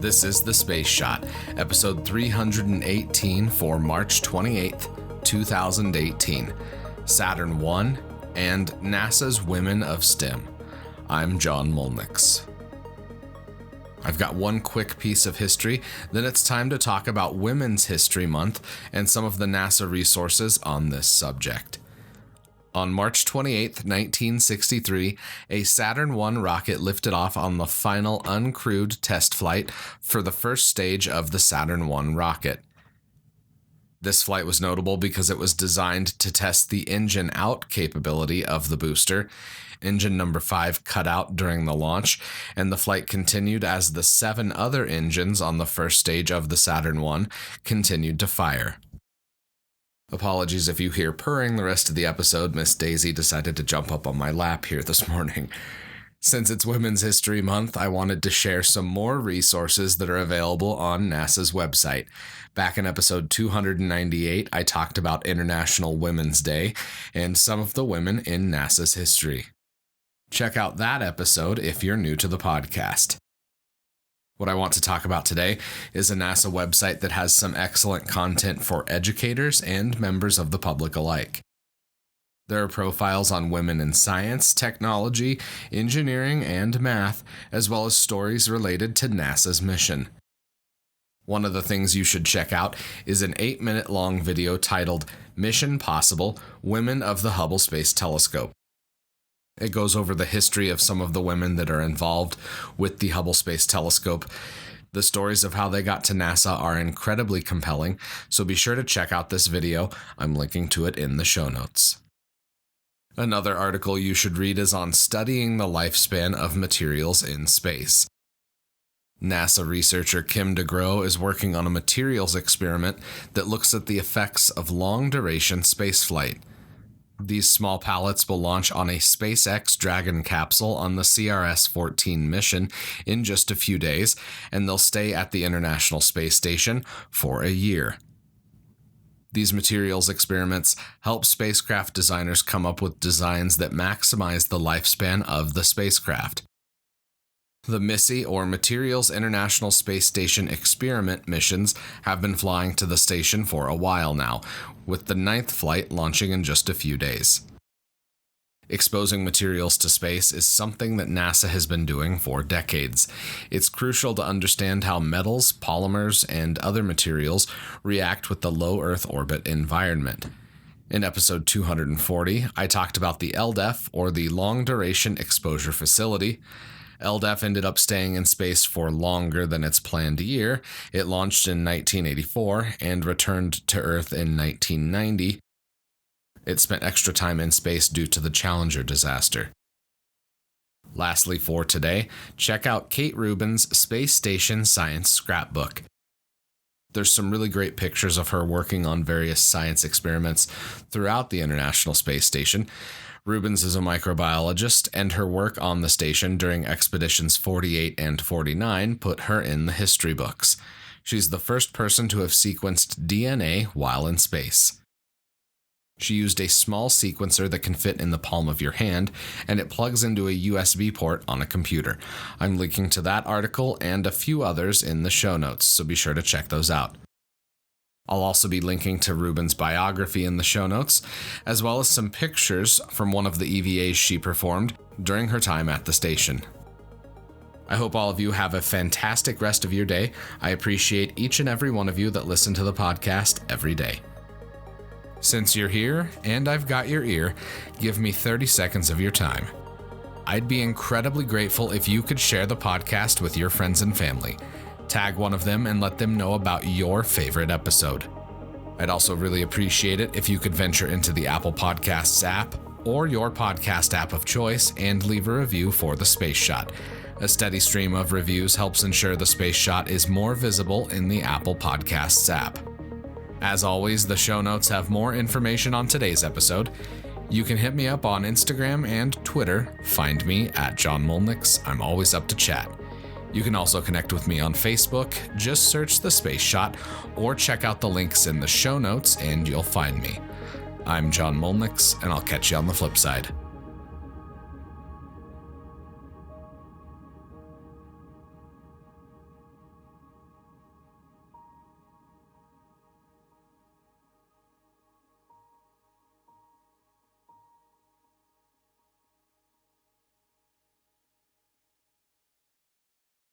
This is The Space Shot, episode 318 for March 28th, 2018, Saturn 1, and NASA's Women of STEM. I'm John Molnix. I've got one quick piece of history, then it's time to talk about Women's History Month and some of the NASA resources on this subject. On March 28, 1963, a Saturn I rocket lifted off on the final uncrewed test flight for the first stage of the Saturn I rocket. This flight was notable because it was designed to test the engine out capability of the booster. Engine number 5 cut out during the launch, and the flight continued as the 7 other engines on the first stage of the Saturn I continued to fire. Apologies if you hear purring the rest of the episode. Miss Daisy decided to jump up on my lap here this morning. Since it's Women's History Month, I wanted to share some more resources that are available on NASA's website. Back in episode 298, I talked about International Women's Day and some of the women in NASA's history. Check out that episode if you're new to the podcast. What I want to talk about today is a NASA website that has some excellent content for educators and members of the public alike. There are profiles on women in science, technology, engineering, and math, as well as stories related to NASA's mission. One of the things you should check out is an 8-minute long video titled Mission Possible: Women of the Hubble Space Telescope. It goes over the history of some of the women that are involved with the Hubble Space Telescope. The stories of how they got to NASA are incredibly compelling, so be sure to check out this video. I'm linking to it in the show notes. Another article you should read is on studying the lifespan of materials in space. NASA researcher Kim DeGrow is working on a materials experiment that looks at the effects of long-duration spaceflight. These small pallets will launch on a SpaceX Dragon capsule on the CRS-14 mission in just a few days, and they'll stay at the International Space Station for a year. These materials experiments help spacecraft designers come up with designs that maximize the lifespan of the spacecraft. The MISSI, or Materials International Space Station Experiment missions, have been flying to the station for a while now, with the 9th flight launching in just a few days. Exposing materials to space is something that NASA has been doing for decades. It's crucial to understand how metals, polymers, and other materials react with the low Earth orbit environment. In episode 240, I talked about the LDEF, or the Long Duration Exposure Facility. LDEF ended up staying in space for longer than its planned year. It launched in 1984 and returned to Earth in 1990. It spent extra time in space due to the Challenger disaster. Lastly for today, check out Kate Rubin's Space Station Science Scrapbook. There's some really great pictures of her working on various science experiments throughout the International Space Station. Rubens is a microbiologist, and her work on the station during expeditions 48 and 49 put her in the history books. She's the first person to have sequenced DNA while in space. She used a small sequencer that can fit in the palm of your hand, and it plugs into a USB port on a computer. I'm linking to that article and a few others in the show notes, so be sure to check those out. I'll also be linking to Rubin's biography in the show notes, as well as some pictures from one of the EVAs she performed during her time at the station. I hope all of you have a fantastic rest of your day. I appreciate each and every one of you that listen to the podcast every day. Since you're here, and I've got your ear, give me 30 seconds of your time. I'd be incredibly grateful if you could share the podcast with your friends and family. Tag one of them and let them know about your favorite episode. I'd also really appreciate it if you could venture into the Apple Podcasts app or your podcast app of choice and leave a review for The Space Shot. A steady stream of reviews helps ensure The Space Shot is more visible in the Apple Podcasts app. As always, the show notes have more information on today's episode. You can hit me up on Instagram and Twitter. Find me at John Molnix. I'm always up to chat. You can also connect with me on Facebook. Just search The Space Shot or check out the links in the show notes and you'll find me. I'm John Molnix, and I'll catch you on the flip side.